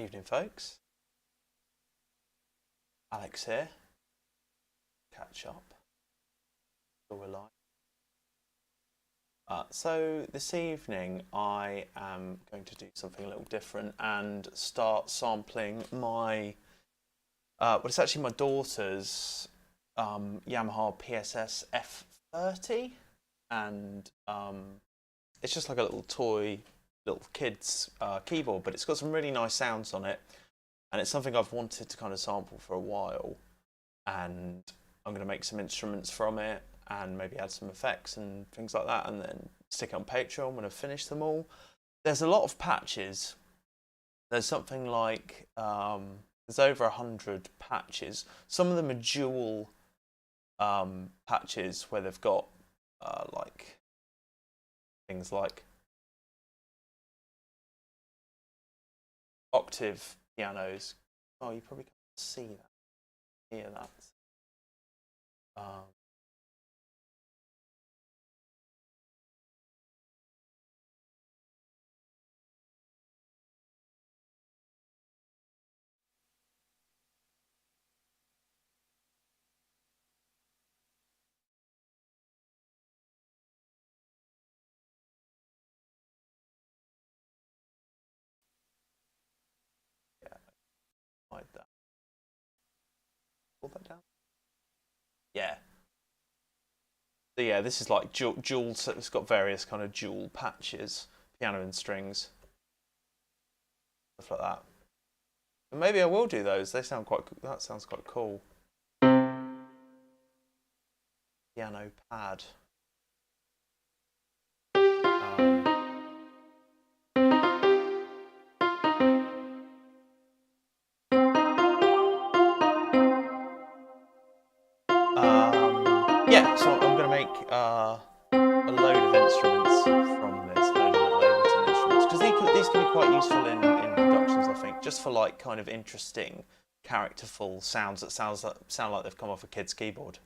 Evening, folks. Alex here. Catch up. Still alive. So this evening I am going to do something a little different and start sampling my, well, it's actually my daughter's Yamaha PSS-F30, and it's just like a little toy, little kid's keyboard, but it's got some really nice sounds on it, and it's something I've wanted to kind of sample for a while, and I'm going to make some instruments from it and maybe add some effects and things like that, and then stick it on Patreon when I've finished them all. There's a lot of patches. There's something like there's over 100 patches. Some of them are dual patches where they've got like things like octave pianos. Oh, you probably can't see that, hear that. Yeah, like that. Pull that down. Yeah. So yeah, this is like dual. So it's got various kind of dual patches, piano and strings, stuff like that. And maybe I will do those. They sound quite. That sounds quite cool. Piano pad. Yeah, so I'm going to make a load of instruments from this, a load of little Ableton instruments, because these can be quite useful in productions, I think, just for like kind of interesting, characterful sounds that sound like they've come off a kid's keyboard.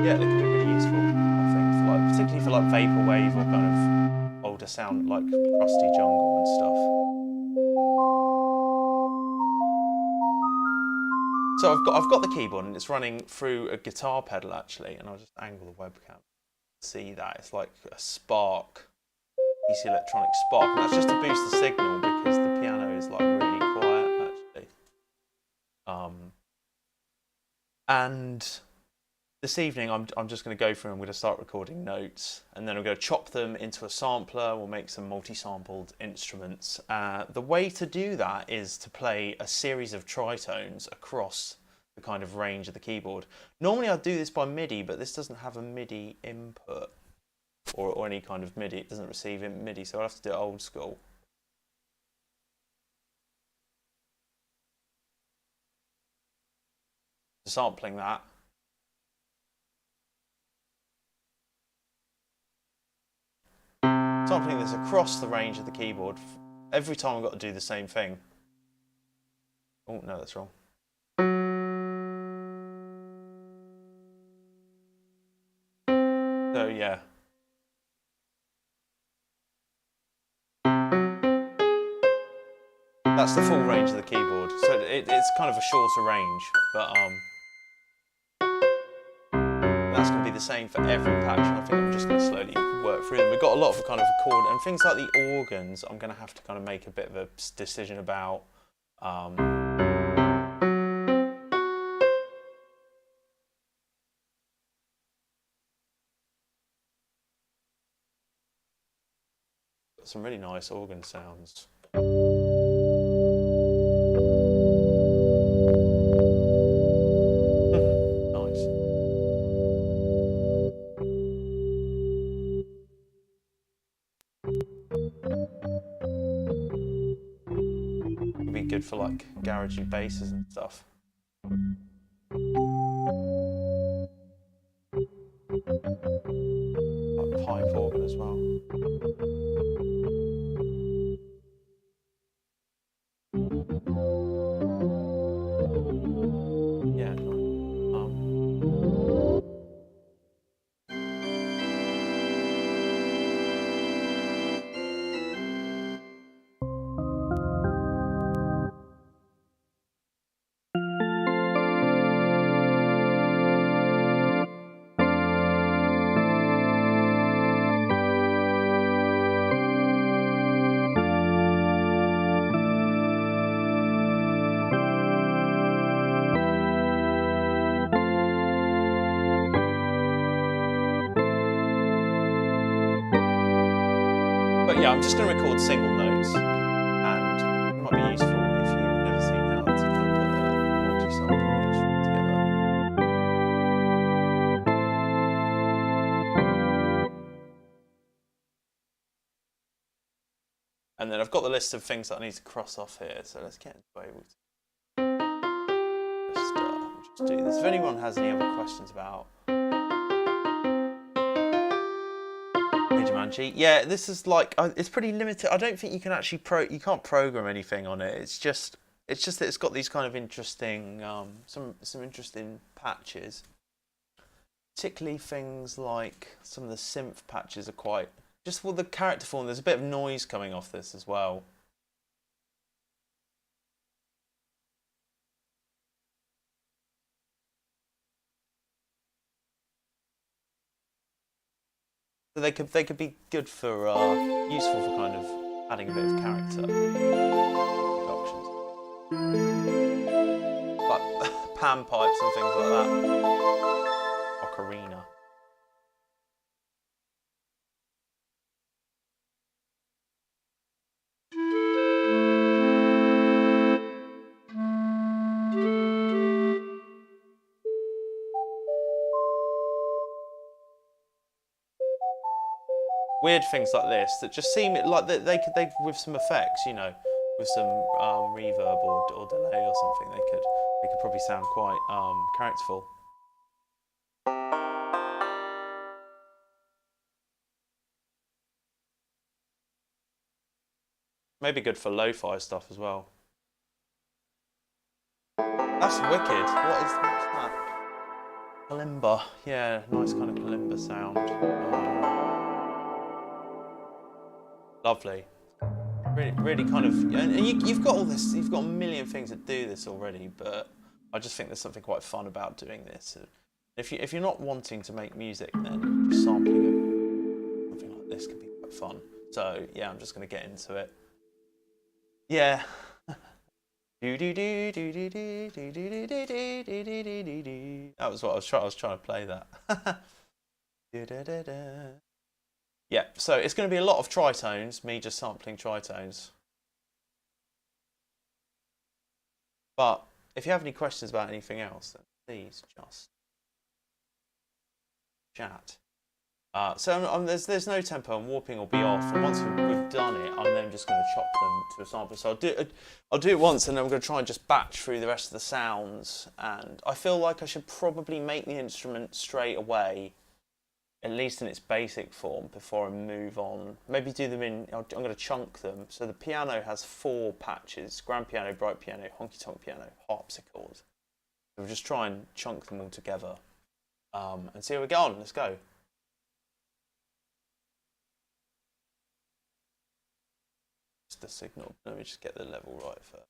Yeah, they can be really useful, I think, for like, particularly for like vaporwave or kind of older sound like crusty jungle and stuff. So I've got the keyboard and it's running through a guitar pedal actually, and I'll just angle the webcam. See that it's like a spark, PC electronic spark, and that's just to boost the signal because the piano is like really quiet actually. And this evening I'm just going to go through and I'm going to start recording notes, and then I'm going to chop them into a sampler. We'll make some multi-sampled instruments. The way to do that is to play a series of tritones across the kind of range of the keyboard. Normally I'd do this by MIDI, but this doesn't have a MIDI input or any kind of MIDI. It doesn't receive MIDI, so I'll have to do it old school. Sampling that. Sampling this across the range of the keyboard. Every time I've got to do the same thing. Oh, no, that's wrong. So, yeah. That's the full range of the keyboard. So it's kind of a shorter range, but that's going to be the same for every patch, and I think I'm just going to slowly work through them. We've got a lot of kind of chord and things like the organs. I'm going to have to kind of make a bit of a decision about. Some really nice organ sounds. good for like garagey basses and stuff. Like pipe organ as well. Yeah, but yeah, I'm just going to record single notes, and it might be useful if you've never seen how to kind of put a multi-sample instrument together. And then I've got the list of things that I need to cross off here, so let's get into Ableton. Just do this. If anyone has any other questions about Jumanji, yeah, this is like it's pretty limited. I don't think you can actually you can't program anything on it. It's just that it's got these kind of interesting some interesting patches. Particularly things like some of the synth patches are quite just for the character form. There's a bit of noise coming off this as well. So they could be good for useful for kind of adding a bit of character productions, like pan pipes and things like that. Ocarina. Weird things like this that just seem like they could with some effects, you know, with some reverb or delay or something, they could probably sound quite characterful. Maybe good for lo-fi stuff as well. That's wicked. What's that? Kalimba. Yeah, nice kind of kalimba sound. Lovely. Really kind of, and you've got all this, you've got a million things that do this already, but I just think there's something quite fun about doing this. If you're not wanting to make music, then just sampling something like this can be quite fun. So yeah, I'm just going to get into it. Yeah. That was what I was trying to play that. Yeah, so it's going to be a lot of tritones, me just sampling tritones. But if you have any questions about anything else, then please just chat. So there's no tempo, and warping will be off. And once we've done it, I'm then just going to chop them to a sample. So I'll do it once, and then I'm going to try and just batch through the rest of the sounds. And I feel like I should probably make the instrument straight away, at least in its basic form, before I move on. Maybe do them in. I'm going to chunk them. So the piano has 4 patches: grand piano, bright piano, honky tonk piano, harpsichord. So we'll just try and chunk them all together, and see how we get on. Let's go. The signal. Let me just get the level right first.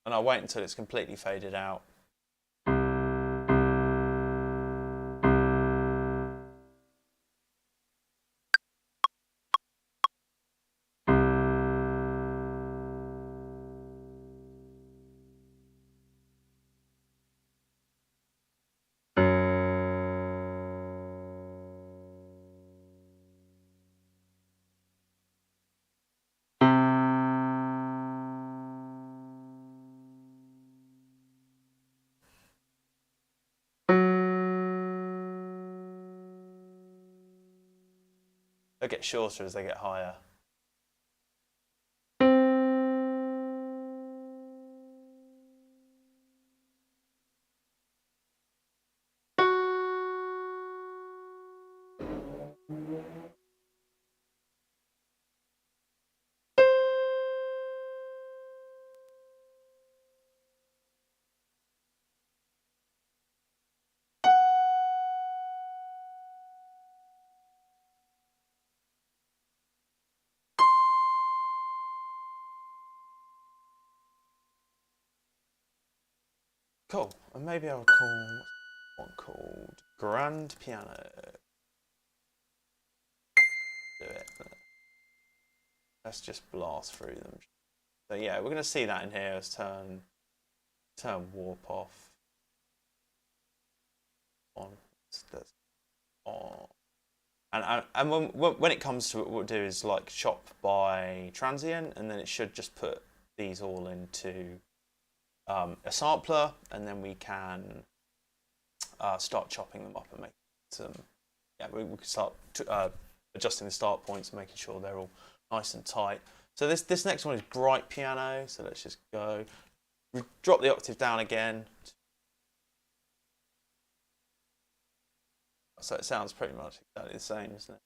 And I'll wait until it's completely faded out. They'll get shorter as they get higher. Cool. And maybe I'll call one called Grand Piano. Do it. Let's just blast through them. So yeah, we're going to see that in here as turn warp off. On. That's on. And when it comes to it, what we'll do is like chop by transient, and then it should just put these all into a sampler, and then we can start chopping them up and making some. Yeah, we can start adjusting the start points and making sure they're all nice and tight. So this next one is bright piano. So let's just go. We drop the octave down again. So it sounds pretty much exactly the same, isn't it?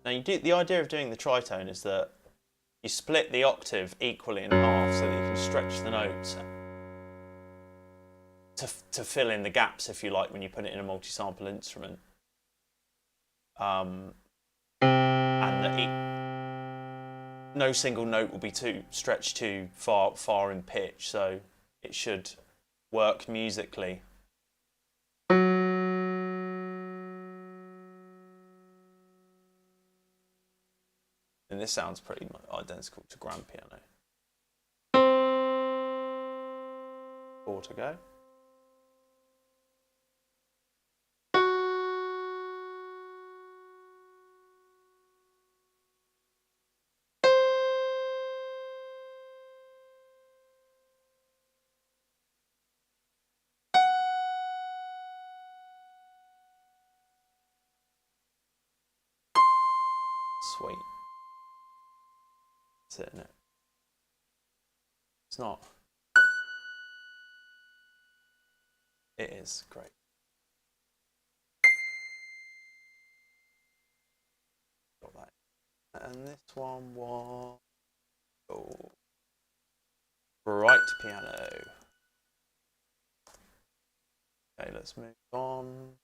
Now the idea of doing the tritone is that you split the octave equally in half so that you can stretch the notes to fill in the gaps, if you like, when you put it in a multi-sample instrument. And that no single note will be stretched too far in pitch, so it should work musically. And this sounds pretty much identical to grand piano. 4 to go. Sweet. That's it, isn't it? It's not. It is great. Got that. And this one was bright piano. Okay, let's move on.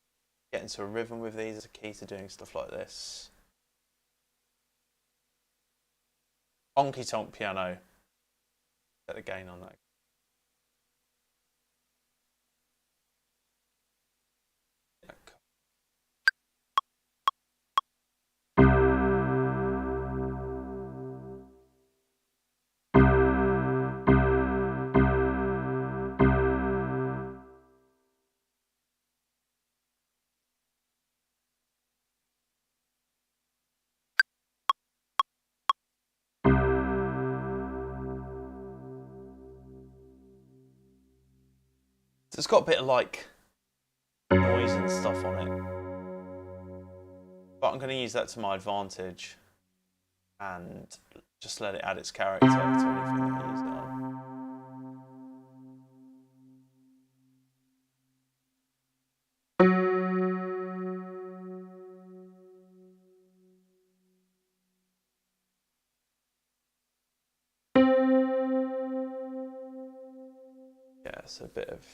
Get into a rhythm with these is a key to doing stuff like this. Honky tonk piano. Get the gain on that. Yeah, cool. So it's got a bit of like noise and stuff on it, but I'm going to use that to my advantage and just let it add its character to anything that I use it on. Yeah, so a bit of.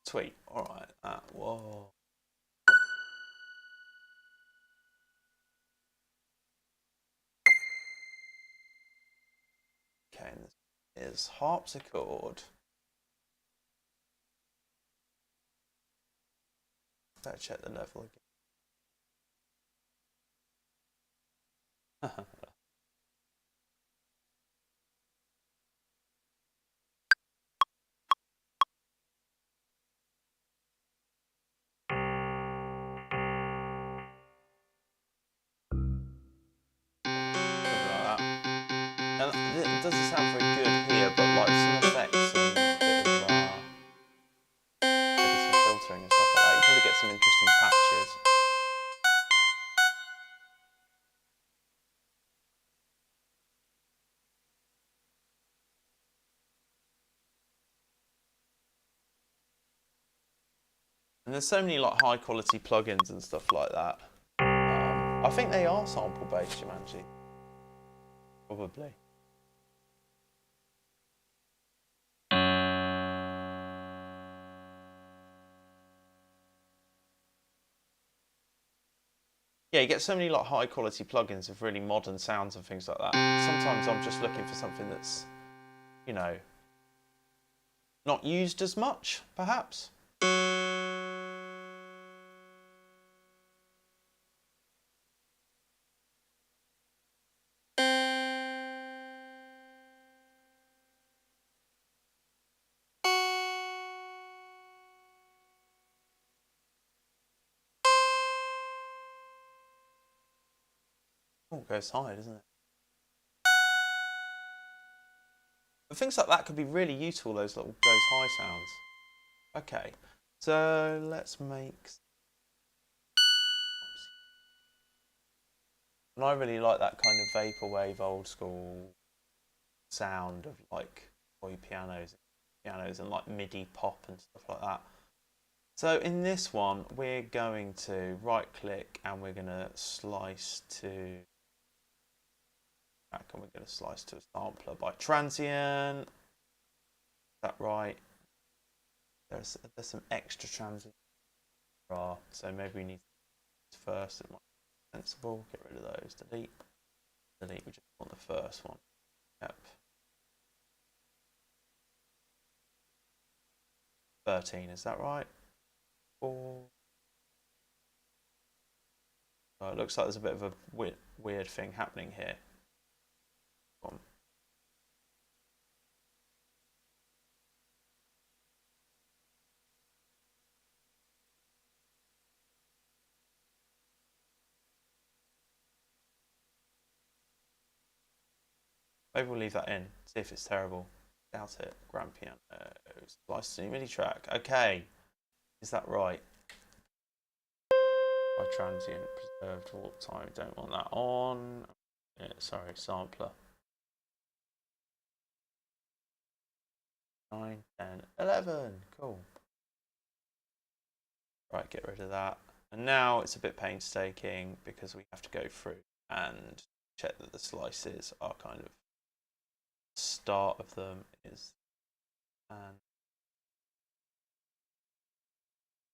Sweet. All right. Whoa. Okay. is harpsichord. Better check the level again. It doesn't sound very good here, but like some effects and a bit of maybe some filtering and stuff like that, you probably get some interesting patches. And there's so many like high quality plugins and stuff like that. I think they are sample based, Jumanji. Probably. Yeah, you get so many like high quality plugins with really modern sounds and things like that. Sometimes I'm just looking for something that's, you know, not used as much, perhaps. Oh, it goes high, doesn't it? But things like that could be really useful, those high sounds. Okay, so let's make. And I really like that kind of vaporwave, old school sound of like toy pianos and like MIDI pop and stuff like that. So in this one, we're going to right click and we're going to slice to track, and we're going to slice to a sampler by transient. Is that right? There's some extra transient. So maybe we need first. It might be sensible. Get rid of those. Delete. Delete. We just want the first one. Yep. 13. Is that right? 4. Oh, it looks like there's a bit of a weird thing happening here. Maybe we'll leave that in. See if it's terrible. Doubt it. Grand piano. Slice to MIDI track. Okay. Is that right? By transient preserved warp time. Don't want that on. Yeah, sorry, sampler. 9, 10, 11. Cool. Right, get rid of that. And now it's a bit painstaking because we have to go through and check that the slices are kind of start of them is and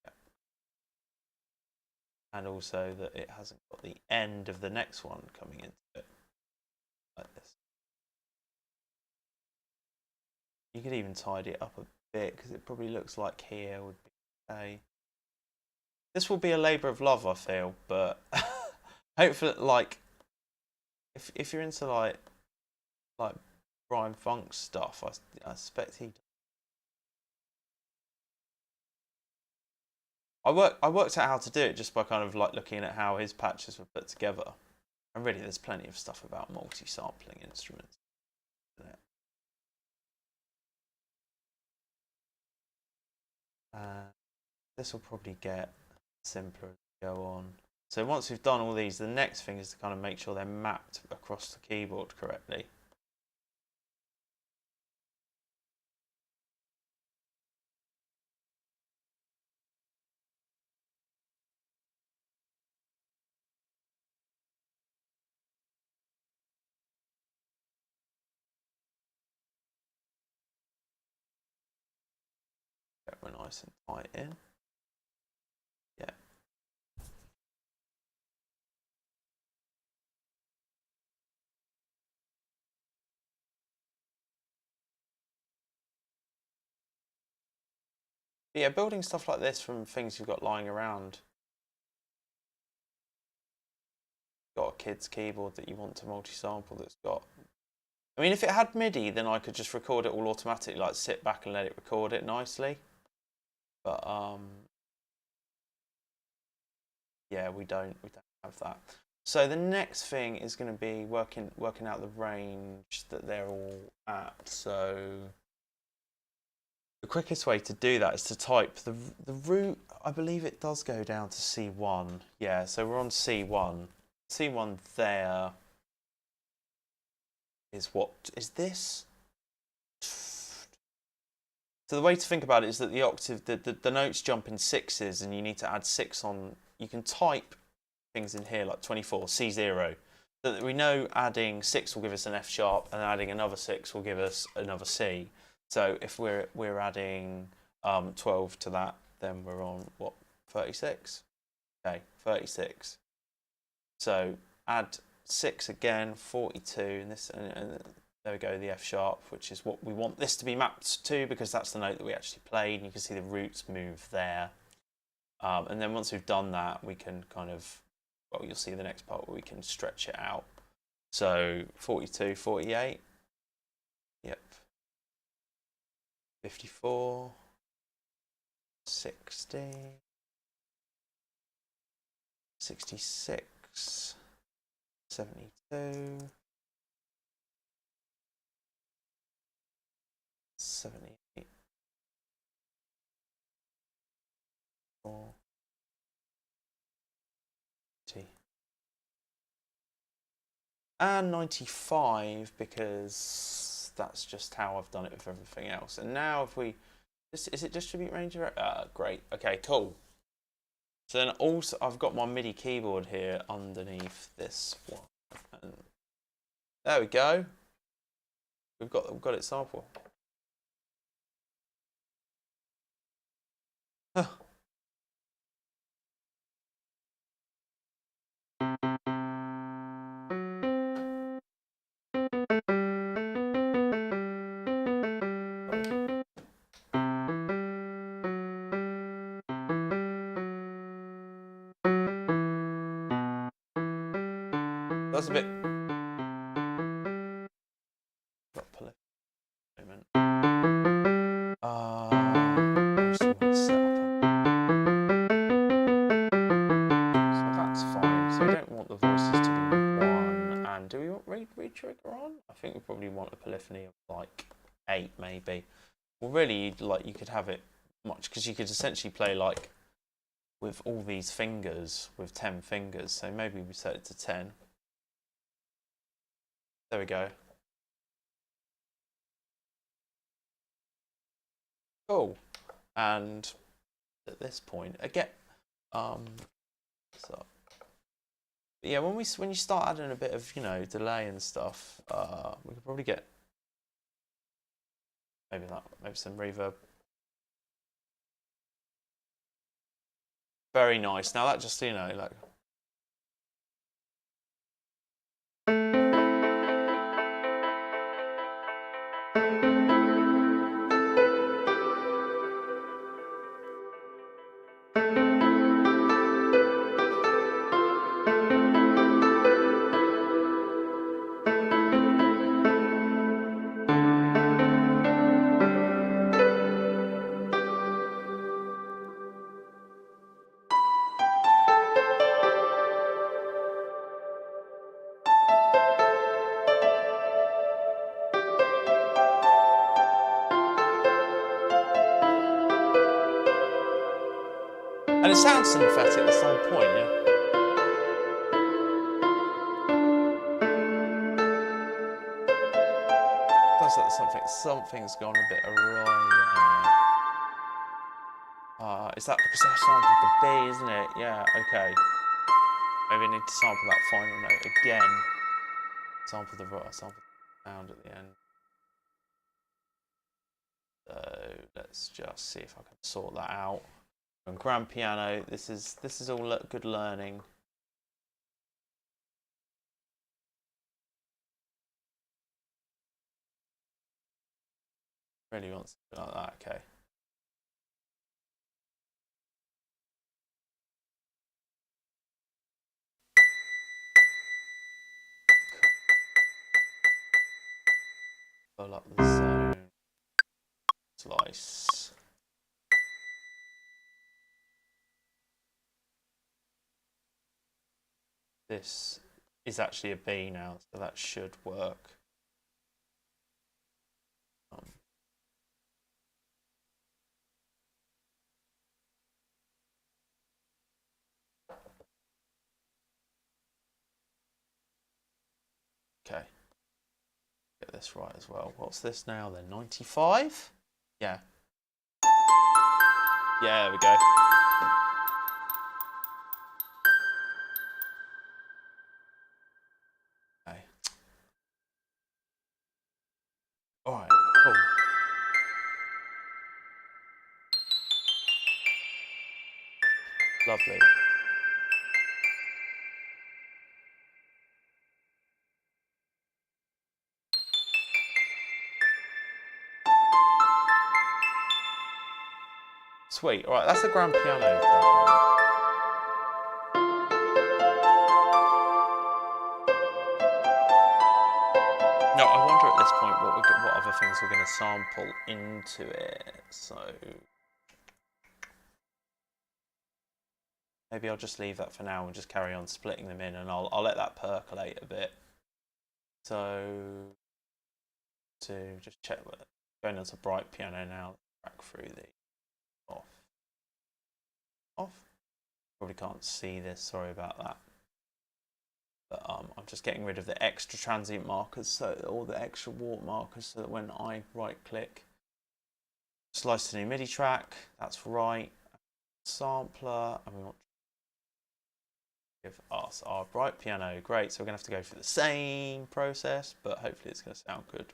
yeah. And also that it hasn't got the end of the next one coming into it like this. You could even tidy it up a bit because it probably looks like here would be okay. This will be a labour of love, I feel, but hopefully, like, if you're into like Brian Funk stuff, I suspect he. I worked out how to do it just by kind of like looking at how his patches were put together, and really, there's plenty of stuff about multi-sampling instruments, isn't it? This will probably get simpler as we go on. So once we've done all these, the next thing is to kind of make sure they're mapped across the keyboard correctly. Get them nice and tight in. Yeah. But yeah, building stuff like this from things you've got lying around. Got a kid's keyboard that you want to multi-sample that's got... I mean, if it had MIDI, then I could just record it all automatically, like sit back and let it record it nicely. But yeah, we don't have that. So the next thing is going to be working out the range that they're all at. So the quickest way to do that is to type the root. I believe it does go down to C1. Yeah, so we're on C1. C1 there is what is this? So the way to think about it is that the octave, the notes jump in sixes, and you need to add 6 on. You can type things in here like 24, C0. So that we know adding 6 will give us an F sharp, and adding another 6 will give us another C. So if we're adding 12 to that, then we're on what, 36? Okay, 36. So add 6 again, 42, and this, and there we go, the F sharp, which is what we want this to be mapped to, because that's the note that we actually played, and you can see the roots move there. And then once we've done that, we can kind of, well, you'll see the next part where we can stretch it out. So 42, 48, yep, 54, 60, 66, 72, 78, 4, 80, and 95, because that's just how I've done it with everything else. And now if we, is it distribute range? Great, okay, cool. So then also I've got my MIDI keyboard here underneath this one. And there we go. We've got it sampled. Huh. That's a bit. So that's fine. So we don't want the voices to be 1. And do we want read trigger on? I think we probably want a polyphony of like 8, maybe. Well, really, like you could have it much, because you could essentially play like with all these fingers, with 10 fingers. So maybe we set it to 10. There we go. Cool. And at this point, again, so yeah, when you start adding a bit of, you know, delay and stuff, we could probably get maybe some reverb. Very nice. Now that just, you know, like. And it sounds synthetic at some point, yeah. Sounds like something's gone a bit awry there. Is that because I sampled the B, isn't it? Yeah, okay. Maybe I need to sample that final note again. Sample the sound at the end. So let's just see if I can sort that out. And grand piano, this is all good learning. Really wants to be like that, okay. Pull up the zone. Slice. This is actually a B now, so that should work. Okay. Get this right as well. What's this now then? 95? Yeah. Yeah, there we go. Okay. Alright, cool. Lovely. Sweet. Alright, that's the grand piano done. No, I wonder at this point what other things we're going to sample into it. So maybe I'll just leave that for now and just carry on splitting them in, and I'll let that percolate a bit. So to just check that going onto bright piano now, track through the off. Probably can't see this, sorry about that. But I'm just getting rid of the extra transient markers, so all the extra warp markers, so that when I right click, slice to new MIDI track, that's right. Sampler, and we want to give us our bright piano. Great, so we're going to have to go through the same process, but hopefully it's going to sound good.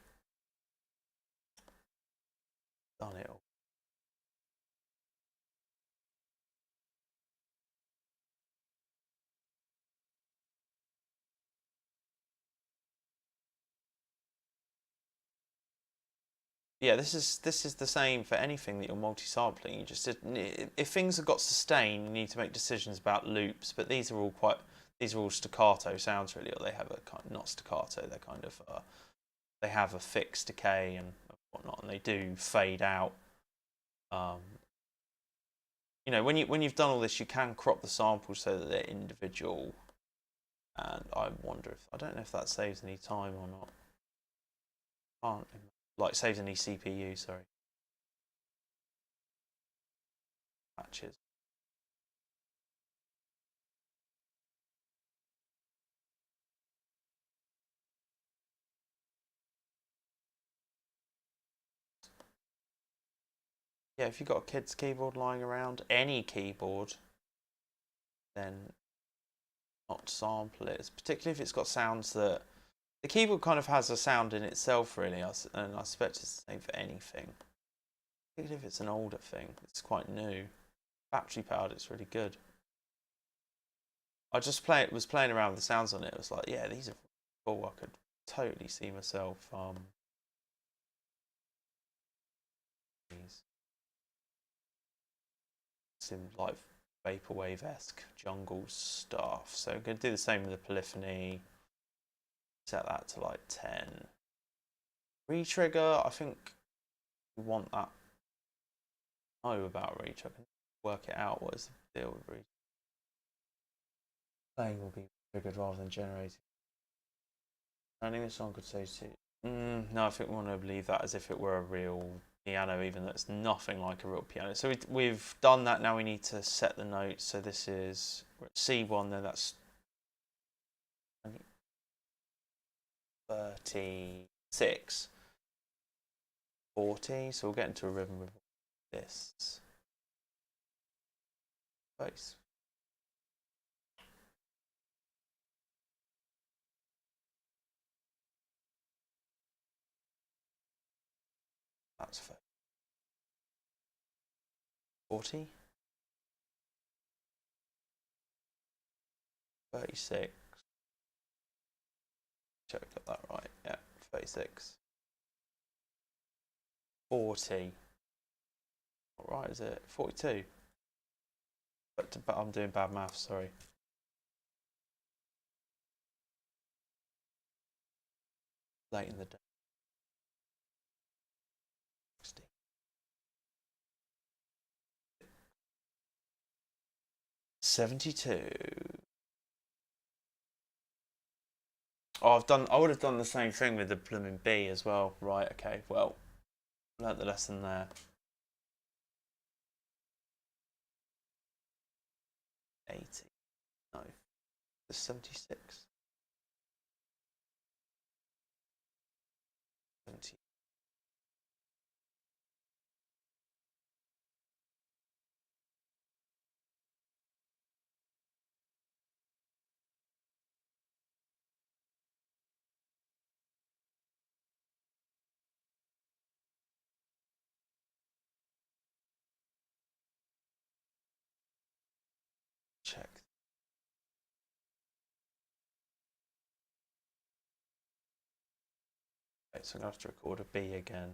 Done it all. Yeah, this is the same for anything that you're multi-sampling. You just if things have got sustain, you need to make decisions about loops. But these are all staccato sounds really, or they have a kind not staccato. They're kind of they have a fixed decay and whatnot, and they do fade out. You know, when you've done all this, you can crop the samples so that they're individual. And I wonder if I don't know if that saves any time or not. Can't. Like saves any CPU, sorry. Matches. Yeah, if you've got a kid's keyboard lying around, any keyboard, then not sample it. Particularly if it's got sounds that the keyboard kind of has a sound in itself, really, and I suspect it's the same for anything. Particularly if it's an older thing, it's quite new. Battery powered, it's really good. I just was playing around with the sounds on it. It was like, yeah, these are cool. I could totally see myself. Some like vaporwave-esque jungle stuff. So I'm going to do the same with the polyphony. Set that to like 10. Retrigger, I think we want that. I know about retrigger. I can work it out. What is the deal with retrigger? Playing will be triggered rather than generated. Turning this on could say no, I think we want to leave that as if it were a real piano, even though it's nothing like a real piano. So we've done that. Now we need to set the notes. So this is we're at C1, then that's 36, 40. So we'll get into a rhythm with this bass. That's 40, 36. Check we got that right. Yeah, 36. 40. What right is it? 42. But I'm doing bad maths, sorry. Late in the day. 72. Oh, I would have done the same thing with the blooming B as well. Right, okay, well, learnt the lesson there. 80. No. It's 76. 70. Check. Okay, so I'm going to have to record a B again.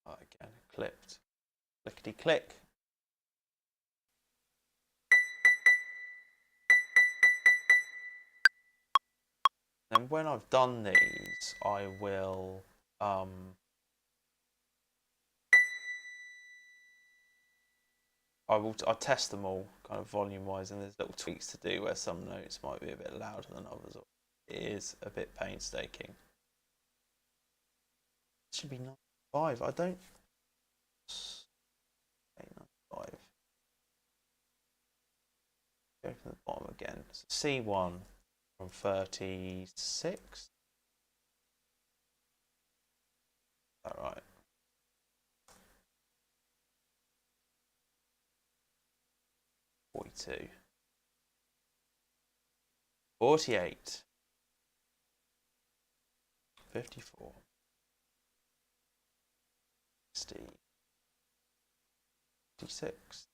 Again, clipped. Clickety click. Then when I've done these, I will I'll test them all kind of volume wise, and there's little tweaks to do where some notes might be a bit louder than others. It is a bit painstaking. It should be 95. I don't. 95. Go from the bottom again. So C1 from 36. Is that right? 42. 48. 54. 60. 56.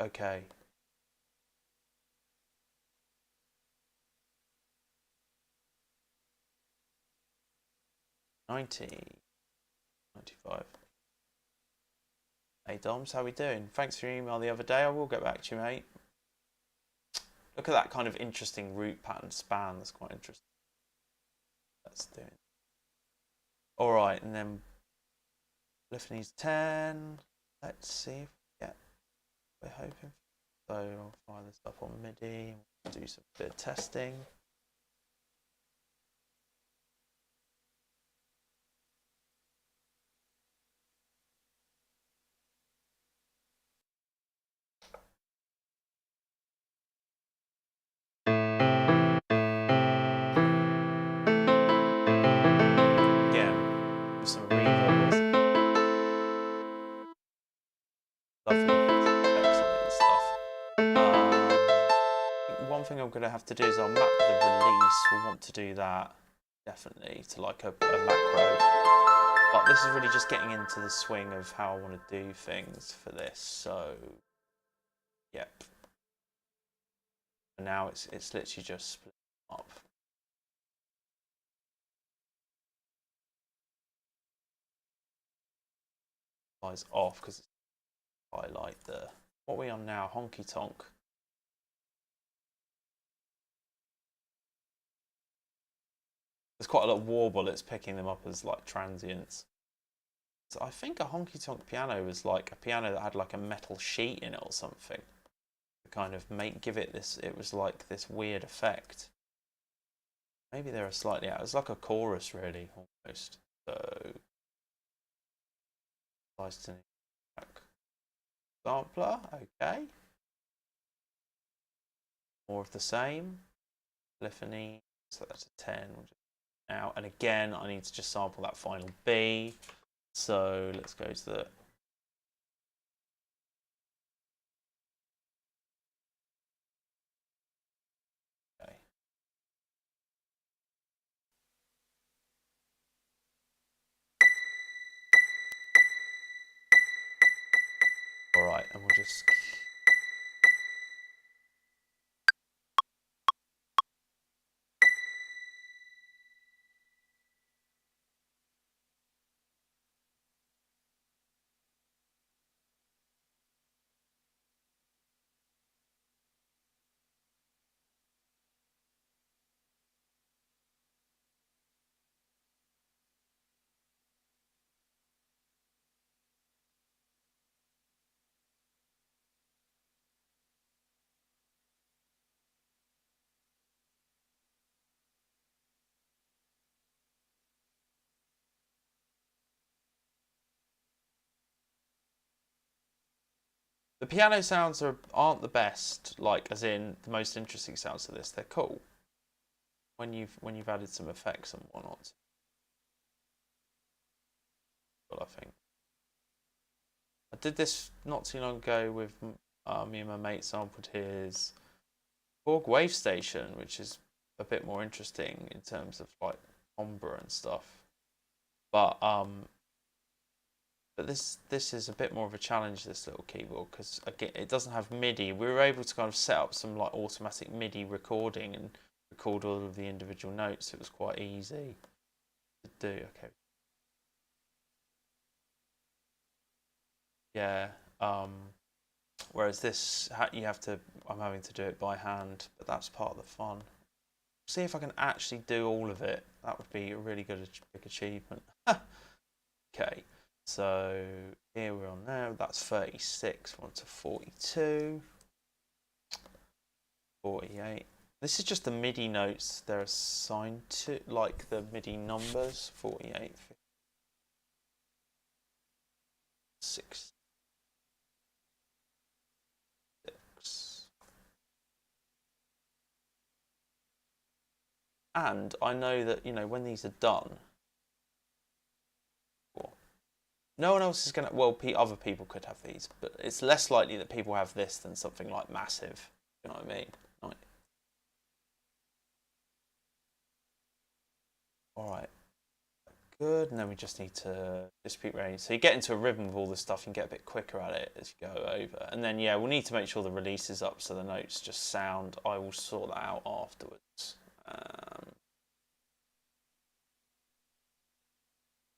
Okay. 90. 95. Hey Doms, how we doing? Thanks for your email the other day. I will get back to you, mate. Look at that kind of interesting root pattern span. That's quite interesting. That's doing. All right, and then Liffany's 10. Let's see if we get. We're hoping. So I'll fire this up on MIDI. We'll do some bit of testing. Some reverb lovely effects on it and stuff. One thing I'm going to have to do is I'll map the release. We'll want to do that definitely to like a macro. But this is really just getting into the swing of how I want to do things for this. So, yep. And now it's literally just split up. Eyes off because I like the what are we on now? Honky tonk. There's quite a lot of warble. It's picking them up as like transients. So I think a honky tonk piano was like a piano that had like a metal sheet in it or something. To kind of give it this. It was like this weird effect. Maybe they were slightly out. It was like a chorus, really, almost. So, sampler, okay. More of the same. Polyphony, so that's a 10. Now, and again, I need to just sample that final B. So let's go to the. Okay. All right, and we'll just. The piano sounds aren't the best, like as in the most interesting sounds to this. They're cool when you've added some effects and whatnot. But I think I did this not too long ago with me and my mate sampled his Borg Wave Station, which is a bit more interesting in terms of like timbre and stuff. But this is a bit more of a challenge, this little keyboard, because again it doesn't have MIDI. We were able to kind of set up some like automatic MIDI recording and record all of the individual notes. It was quite easy to do. Okay. Yeah. Whereas this, you have to. I'm having to do it by hand, but that's part of the fun. See if I can actually do all of it. That would be a really good big achievement. Okay. So here we're on now. That's 36. We're on to 42. 48. This is just the MIDI notes they're assigned to, like the MIDI numbers. 48. 6. And I know that, you know, when these are done, no one else is going to, well, other people could have these, but it's less likely that people have this than something like Massive. You know what I mean? Right. All right. Good. And then we just need to dispute range. So you get into a rhythm with all this stuff and get a bit quicker at it as you go over. And then, yeah, we'll need to make sure the release is up so the notes just sound. I will sort that out afterwards.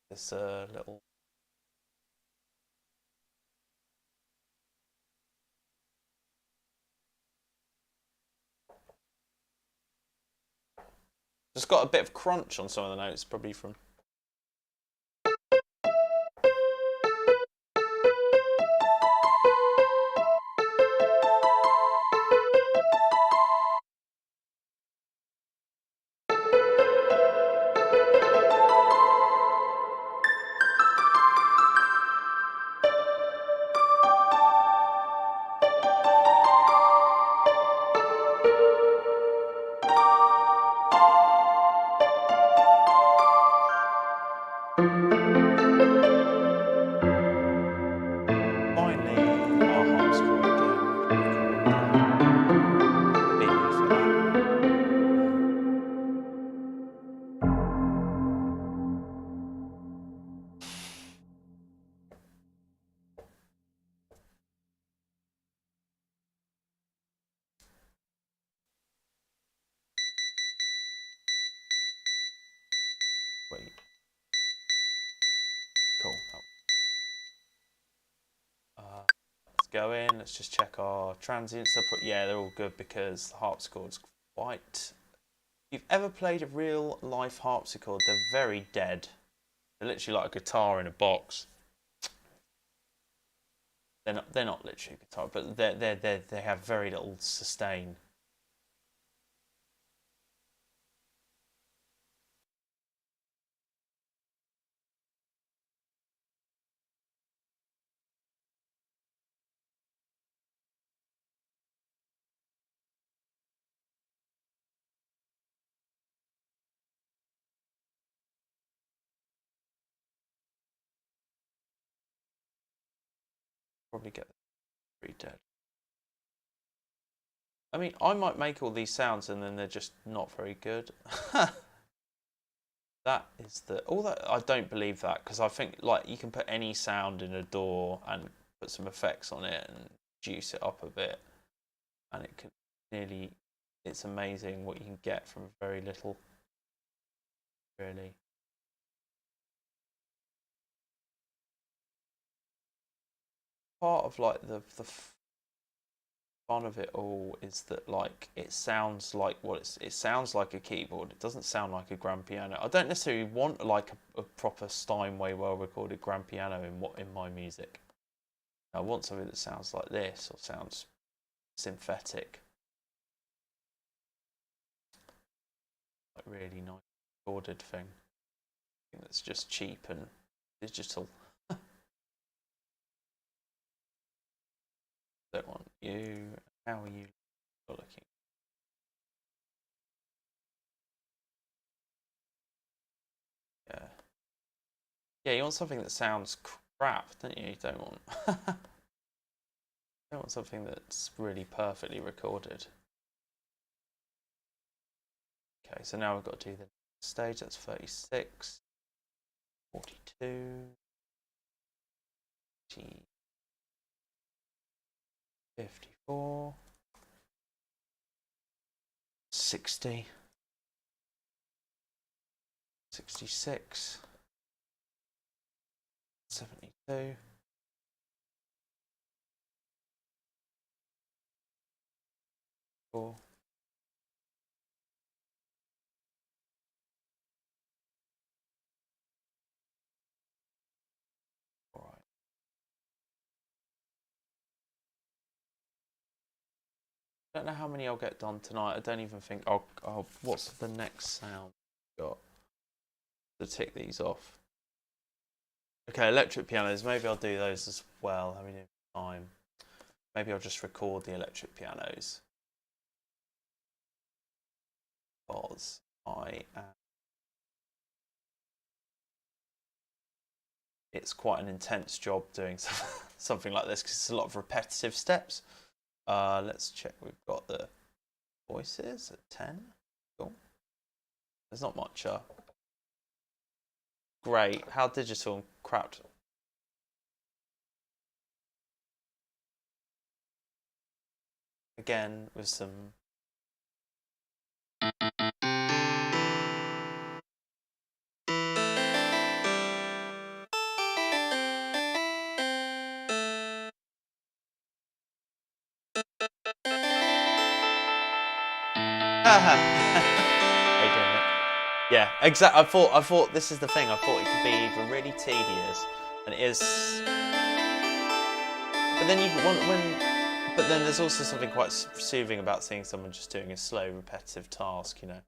There's a little. Just got a bit of crunch on some of the notes, probably from. Wait. Cool. Let's go in. Let's just check our transients. Yeah, they're all good because the harpsichord's quite. If you've ever played a real life harpsichord, they're very dead. They're literally like a guitar in a box. They're not literally a guitar, but they have very little sustain. Probably get pretty dead. I mean, I might make all these sounds and then they're just not very good. That is the. All that I don't believe that because I think like you can put any sound in a door and put some effects on it and juice it up a bit, and it can nearly. It's amazing what you can get from very little. Really. Part of like the fun of it all is that like it sounds like it sounds like a keyboard. It doesn't sound like a grand piano. I don't necessarily want like a proper Steinway well recorded grand piano in my music. I want something that sounds like this or sounds synthetic. Like really nice recorded thing. That's just cheap and digital. Don't want you. How are you looking? Yeah. Yeah, you want something that sounds crap, don't you? You don't want don't want something that's really perfectly recorded. Okay, so now we've got to do the next stage. That's 36, 42, 54, 60, 66, 72, 4, all right. I don't know how many I'll get done tonight. I don't even think what's the next sound I've got to tick these off? Okay, electric pianos. Maybe I'll do those as well. I mean, time. Maybe I'll just record the electric pianos. Because it's quite an intense job doing something like this because it's a lot of repetitive steps. Let's check. We've got the voices at 10. Cool. There's not much. Great. How digital and crap. Again with some. How you doing, Nick? Yeah, exactly. I thought this is the thing. I thought it could be either really tedious, and it is. But then you want when. But then there's also something quite soothing about seeing someone just doing a slow, repetitive task. You know.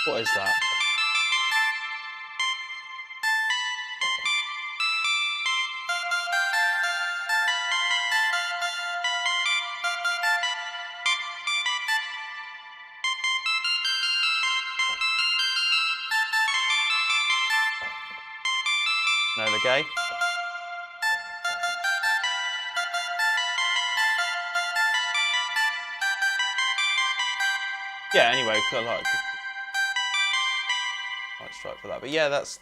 What is that? No, the gay. Yeah. Anyway, I like strike for that. But yeah, that's.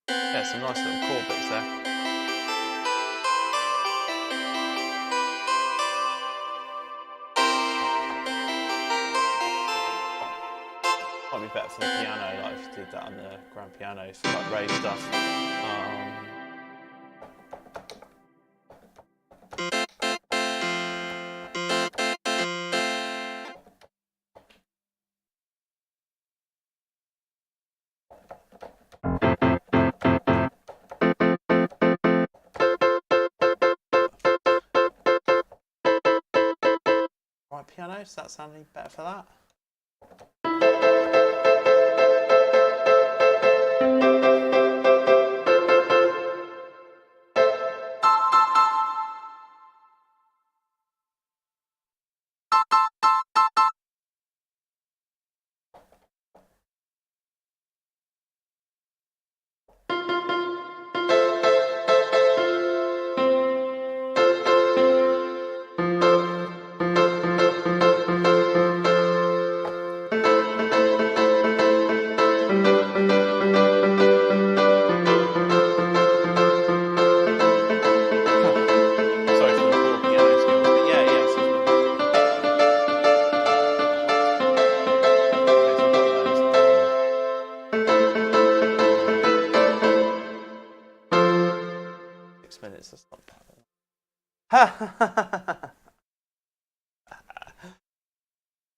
Yeah, some nice little chord bits there. Might be better for the piano, like if you did that on the grand piano for like rave stuff. Right, piano, does that sound any better for that?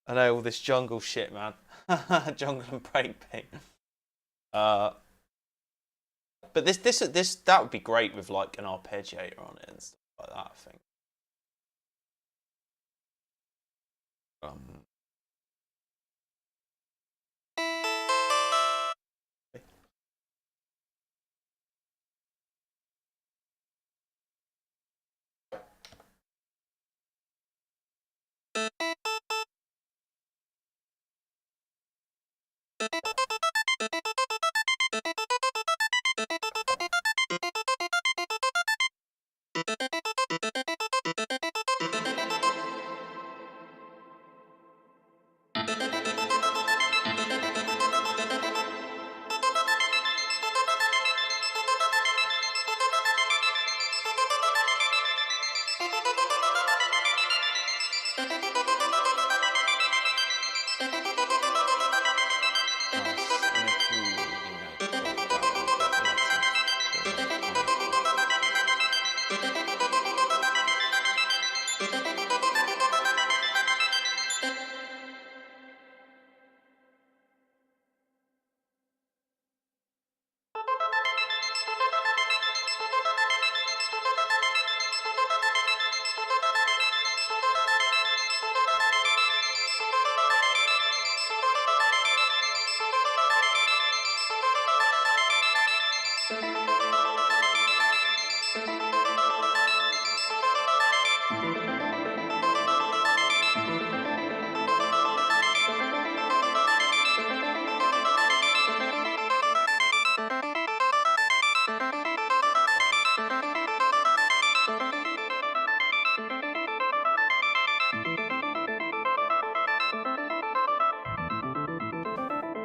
I know all this jungle shit, man. Jungle and breakbeat. But this that would be great with like an arpeggiator on it and stuff like that, I think.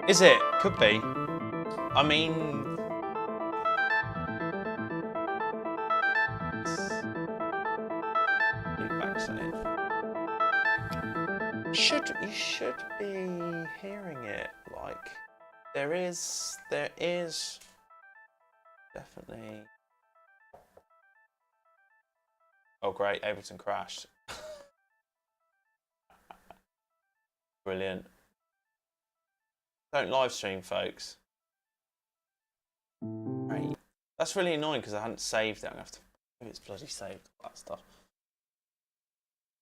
Is it? Could be. I mean, you should be hearing it. Like, there is definitely. Oh great, Ableton crashed. Brilliant. Don't live stream, folks. Right. That's really annoying because I hadn't saved it. I'm gonna have to. Maybe it's bloody saved all that stuff.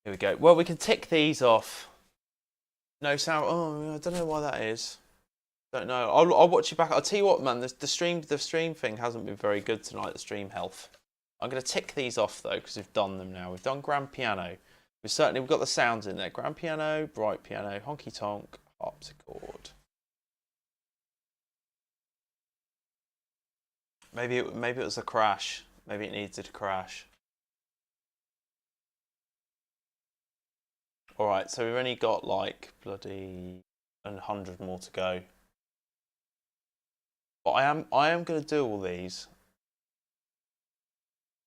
Here we go. Well, we can tick these off. No sound. Oh, I don't know why that is. Don't know. I'll watch you back. I'll tell you what, man. The stream thing hasn't been very good tonight. The stream health. I'm gonna tick these off though because we've done them now. We've done grand piano. We've got the sounds in there. Grand piano, bright piano, honky tonk, harpsichord. Maybe it was a crash. Maybe it needed to crash. All right, so we've only got like bloody 100 more to go. But I am going to do all these.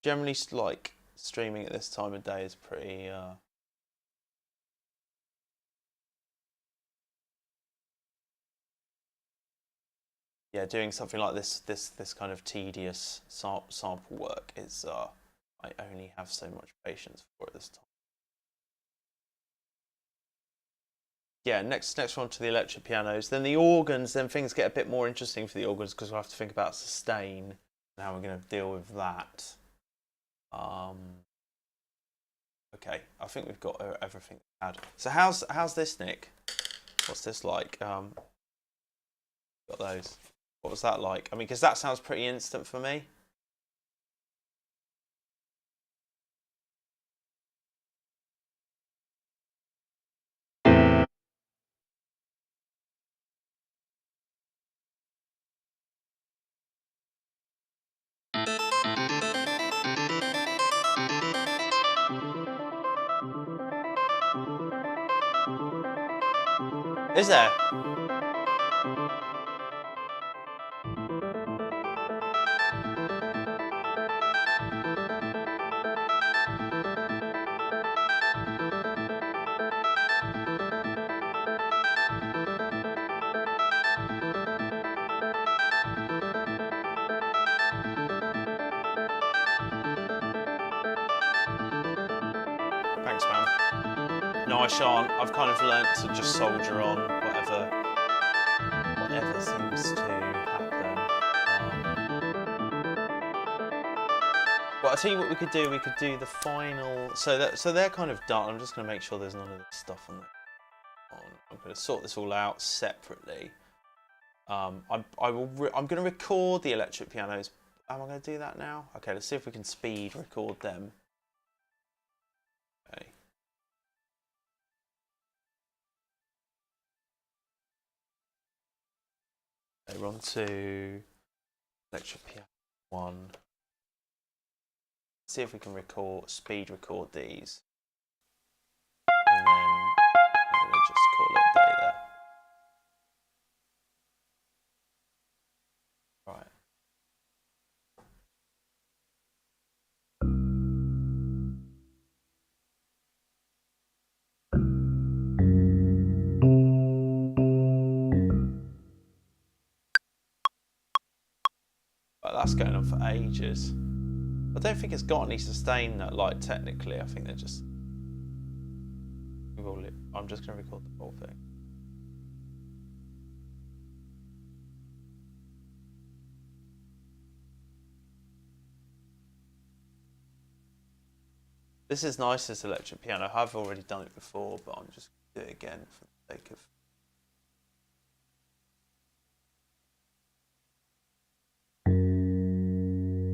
Generally, like streaming at this time of day is pretty. Yeah, doing something like this kind of tedious sample work is. I only have so much patience for it this time. Yeah, next one to the electric pianos. Then the organs, then things get a bit more interesting for the organs because we'll have to think about sustain and how we're going to deal with that. Okay, I think we've got everything we had. So how's this, Nick? What's this like? Got those. What was that like? I mean, because that sounds pretty instant for me. Is there? No, I shan't. I've kind of learnt to just soldier on whatever seems to happen. Well, I'll tell you what we could do. We could do the final. So they're kind of done. I'm just going to make sure there's none of this stuff on there. I'm going to sort this all out separately. I'm going to record the electric pianos. Am I going to do that now? Okay, let's see if we can speed record them. Okay. Okay, we're on to electric piano 1. See if we can speed record these. And then I'm going to just call it a day there. Right. But that's going on for ages. I don't think it's got any sustain that, like, technically. I think they're just. I'm just going to record the whole thing. This is nice, this electric piano. I've already done it before, but I'm just going to do it again for the sake of.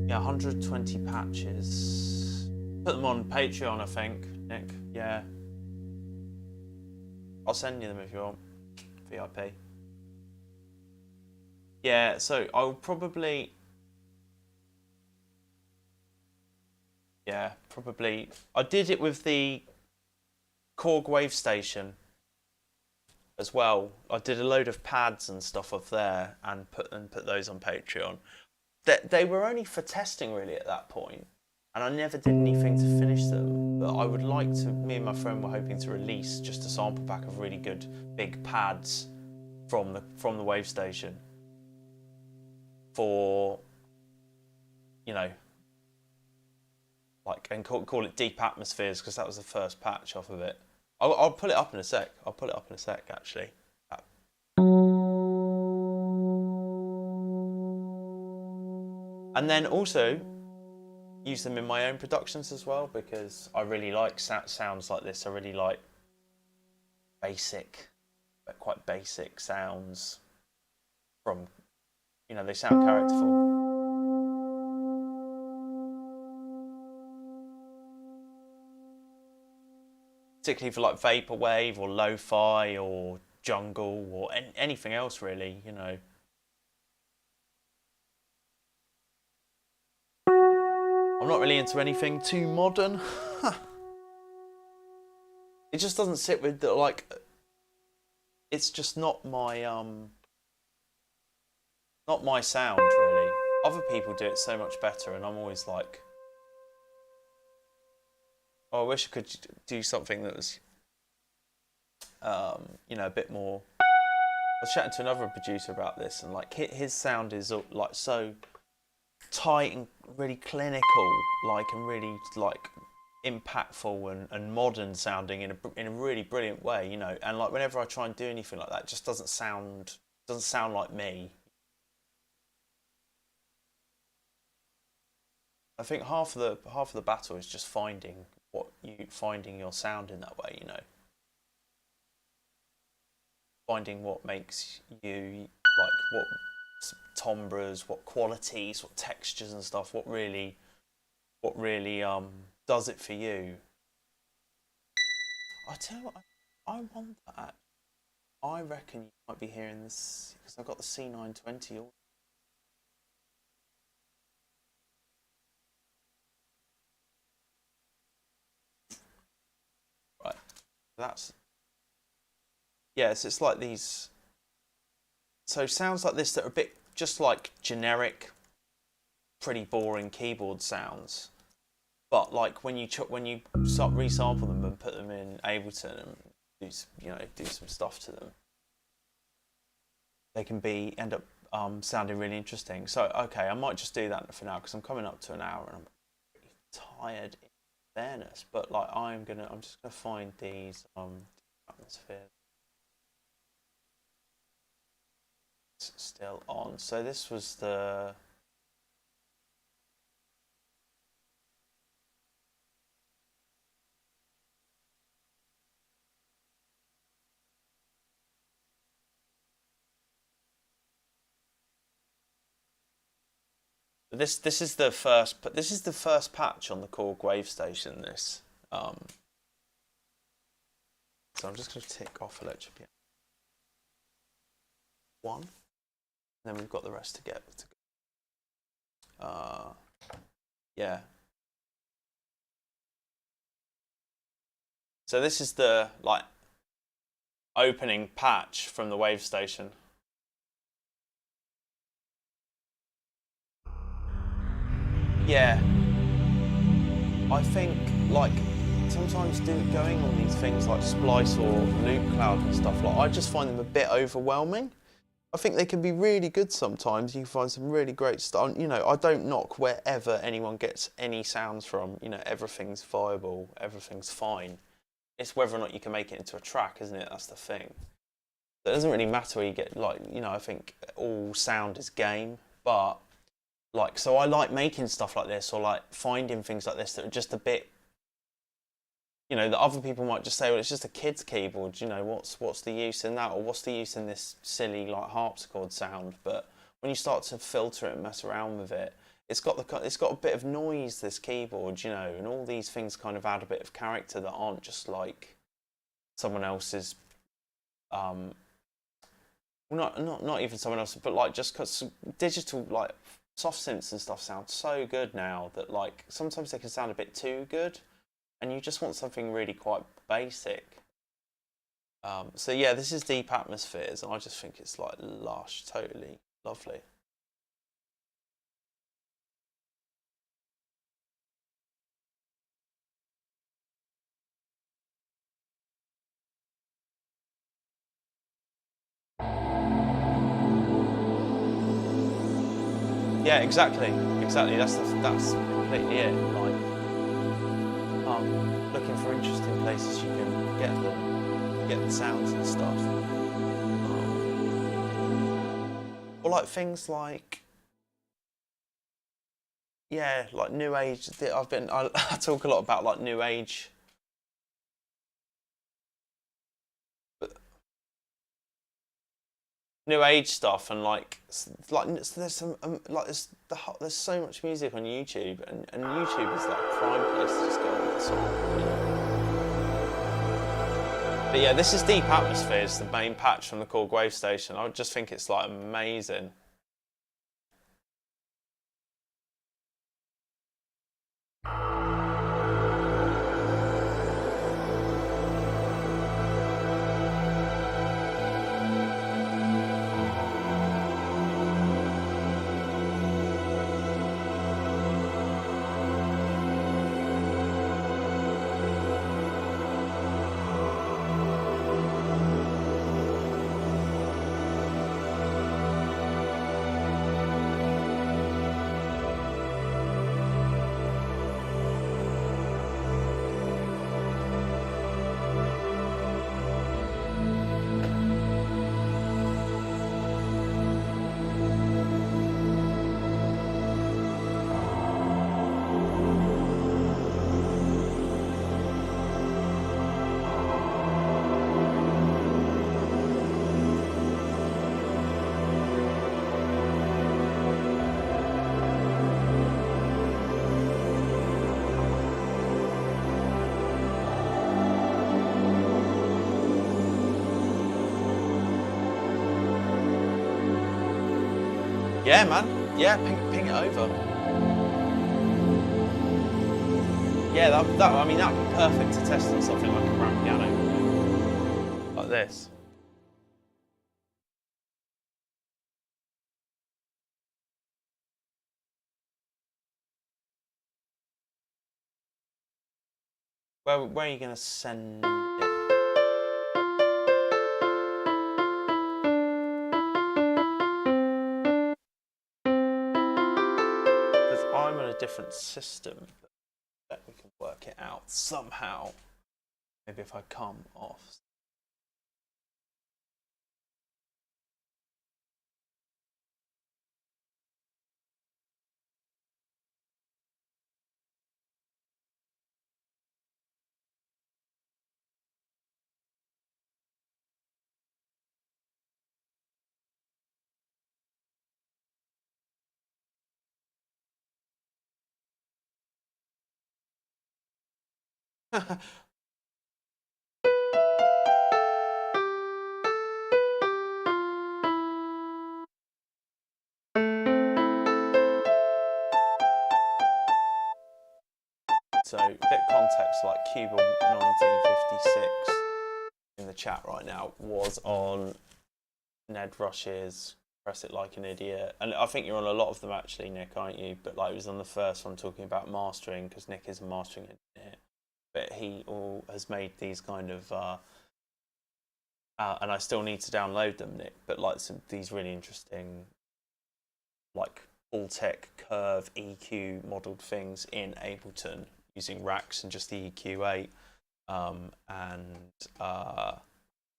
Yeah, 120 patches. Put them on Patreon, I think, Nick. Yeah. I'll send you them if you want. VIP. Yeah, so I'll probably. Yeah, probably. I did it with the Korg Wave Station as well. I did a load of pads and stuff off there and put those on Patreon. They were only for testing really at that point, and I never did anything to finish them. But I would like to. Me and my friend were hoping to release just a sample pack of really good big pads from the Wave Station for, you know, like, and call it Deep Atmospheres, because that was the first patch off of it. I'll pull it up in a sec. I'll pull it up in a sec actually. And then also use them in my own productions as well, because I really like sounds like this. I really like quite basic sounds from, you know, they sound characterful. Particularly for like vaporwave or lo-fi or jungle or anything else really, you know. I'm not really into anything too modern. It just doesn't sit with the, like, it's just not my sound really. Other people do it so much better, and I'm always like, oh, I wish I could do something that was you know, a bit more. I was chatting to another producer about this, and like his sound is like so tight and really clinical, like, and really like impactful and modern sounding in a really brilliant way, you know. And like whenever I try and do anything like that, it just doesn't sound like me. I think half of the battle is just finding your sound in that way, you know. Finding what makes you, like, what timbres, what qualities, what textures and stuff, what really does it for you. I tell you what, I want that. I reckon you might be hearing this because I've got the C920 all. Right, that's, yes, it's like these. So sounds like this that are a bit just like generic, pretty boring keyboard sounds, but like when you start resample them and put them in Ableton and do some stuff to them, they can end up sounding really interesting. So okay, I might just do that for now because I'm coming up to an hour and I'm pretty tired. fairness, but like I'm just gonna find these atmospheres. It's still on. So this was the this is the first, but this is the first patch on the Korg Wave Station. This, so I'm just going to tick off electric piano 1, and then we've got the rest to get to go. Yeah. So this is the like opening patch from the Wave Station. Yeah, I think like sometimes going on these things like Splice or Loop Cloud and stuff, like I just find them a bit overwhelming. I think they can be really good sometimes. You can find some really great stuff. You know, I don't knock wherever anyone gets any sounds from. You know, everything's viable, everything's fine. It's whether or not you can make it into a track, isn't it? That's the thing. It doesn't really matter where you get, like, you know, I think all sound is game, but like, so I like making stuff like this, or like finding things like this that are just a bit, you know, that other people might just say, well, it's just a kid's keyboard, you know, what's the use in that, or what's the use in this silly like harpsichord sound? But when you start to filter it and mess around with it, it's got a bit of noise, this keyboard, you know, and all these things kind of add a bit of character that aren't just like someone else's, well, not even someone else, but like just because digital like soft synths and stuff sound so good now that like sometimes they can sound a bit too good, and you just want something really quite basic. So yeah, this is Deep Atmospheres, and I just think it's like lush, totally lovely. Yeah, exactly. That's completely it. Like, looking for interesting places you can get the sounds and stuff. Or like things like, yeah, like new age. I talk a lot about like new age. New age stuff, and like there's some like there's so much music on YouTube, and YouTube is like a prime place to just go on that sort of, you know. But yeah, this is Deep Atmospheres, the main patch from the Korg Wave Station. I just think it's like amazing. Yeah, man. Yeah, ping it over. Yeah, I mean that'd be perfect to test on something like a grand piano, like this. Where are you gonna send it? Because I'm on a different system, but we can work it it out somehow. Maybe if I come off. So, a bit of context, like Cuba 1956 in the chat right now was on Ned Rush's Press It Like an Idiot. And I think you're on a lot of them actually, Nick, aren't you? But like, it was on the first one talking about mastering, because Nick is a mastering engineer. But he has made these kind of, and I still need to download them, Nick, but like these really interesting, like all tech curve EQ modelled things in Ableton using racks and just the EQ8.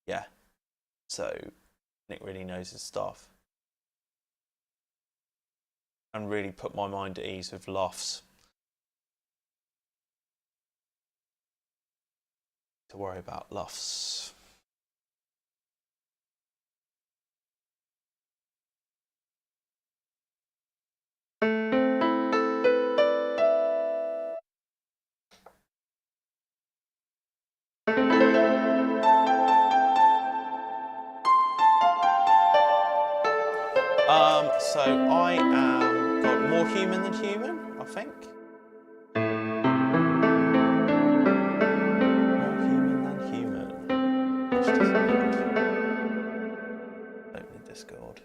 Yeah, so Nick really knows his stuff and really put my mind at ease with LUFS. To worry about LUFS. So I am got more human than human, I think. More human than human. Watch Discord. Open Discord.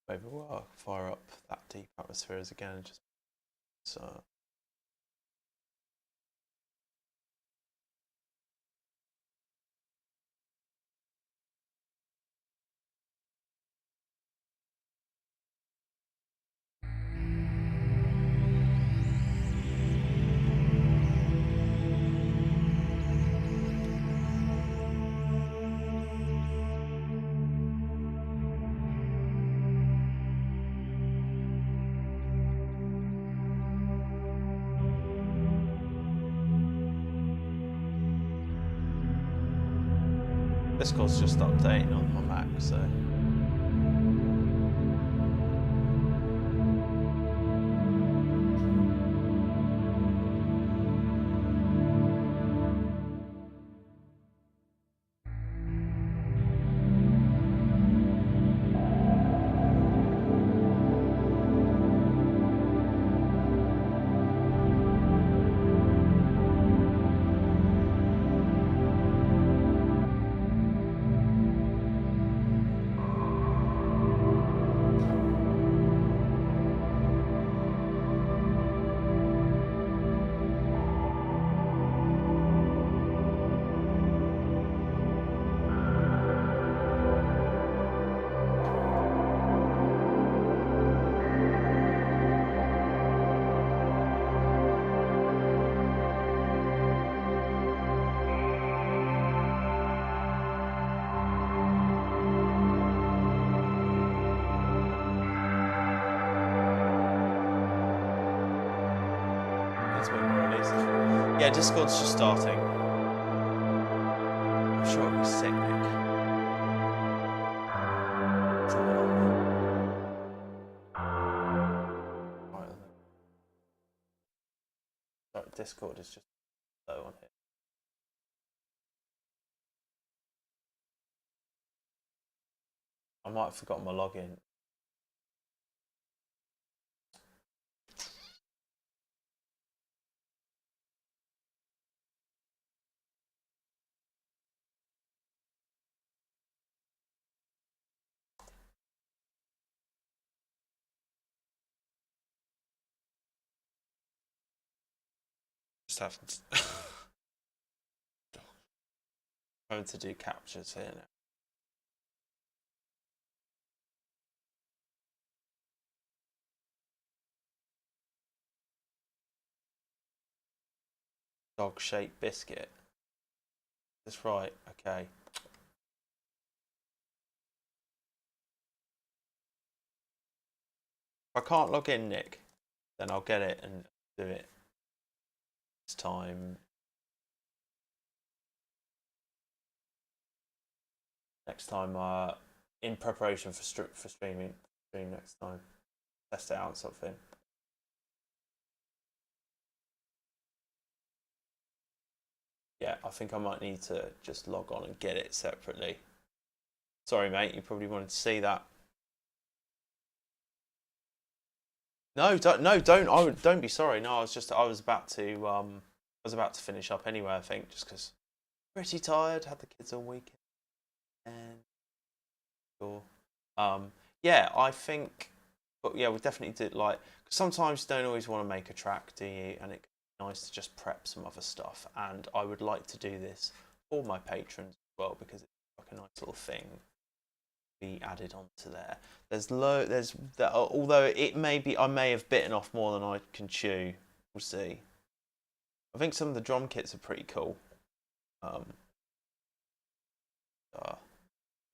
Maybe we'll fire up that deep atmospheres again. Just so. Discord's just updating on my Mac, so. Yeah, Discord's just starting. I'm sure it'll be sick, Nick. Right, Discord is just low on here. I might have forgotten my login. Just haven't. Going to do captures here now. Dog-shaped biscuit. That's right. Okay. If I can't log in, Nick, then I'll get it and do it this time. Next time, in preparation for stream next time. Test it out, sort of thing. Yeah, I think I might need to just log on and get it separately. Sorry, mate. You probably wanted to see that. No, don't. No, don't. Don't be sorry. No, I was about to finish up anyway. I think just because pretty tired. Had the kids all weekend. And sure. Yeah, I think. But yeah, we definitely did like. Cause sometimes you don't always want to make a track, do you? And it's nice to just prep some other stuff. And I would like to do this for my patrons as well because it's like a nice little thing be added onto there. Although it may be I may have bitten off more than I can chew. We'll see. I think some of the drum kits are pretty cool. And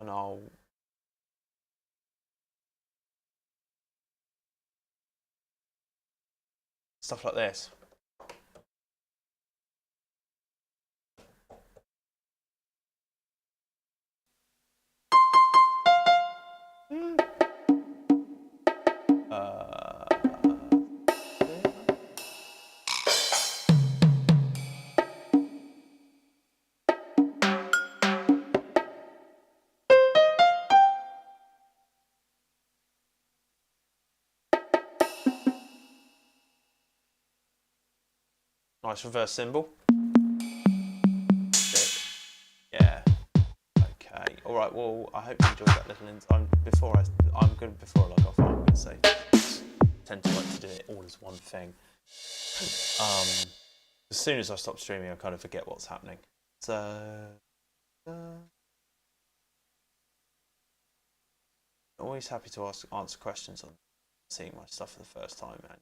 I'll stuff like this. Nice reverse cymbal. Sick. Yeah. Okay. All right. Well, I hope you enjoyed that little. Before I log off, I'm going to say I tend to like to do it all as one thing. As soon as I stop streaming, I kind of forget what's happening. So. Always happy to answer questions on seeing my stuff for the first time and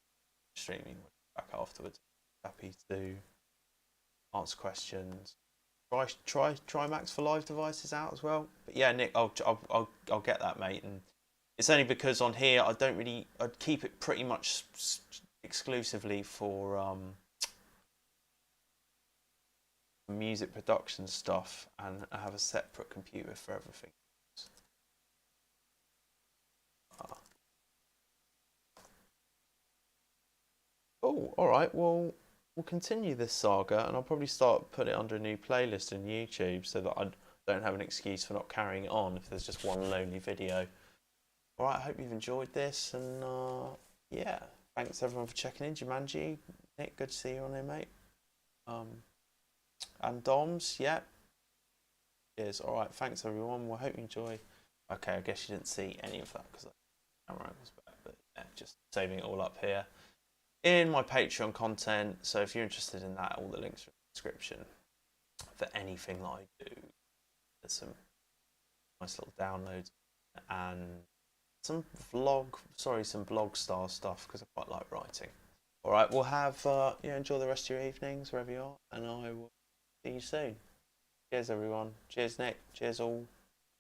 streaming back afterwards. Happy to answer questions. Try Max for live devices out as well. But yeah, Nick, I'll get that, mate. And it's only because on here I'd keep it pretty much exclusively for music production stuff, and I have a separate computer for everything. Oh, all right. Well, we'll continue this saga, and I'll probably start putting it under a new playlist on YouTube so that I don't have an excuse for not carrying it on if there's just one lonely video. All right. I hope you've enjoyed this, and yeah, thanks everyone for checking in. Jumanji, Nick, good to see you on here, mate. And Doms, yeah. Cheers. All right. Thanks everyone. Well, I hope you enjoy. Okay, I guess you didn't see any of that because the camera was back, but yeah, just saving it all up here in my Patreon content. So if you're interested in that, all the links are in the description for anything that I do. There's some nice little downloads and some blog style stuff because I quite like writing. All right, we'll have enjoy the rest of your evenings wherever you are, and I will see you soon. Cheers everyone. Cheers Nick. Cheers all.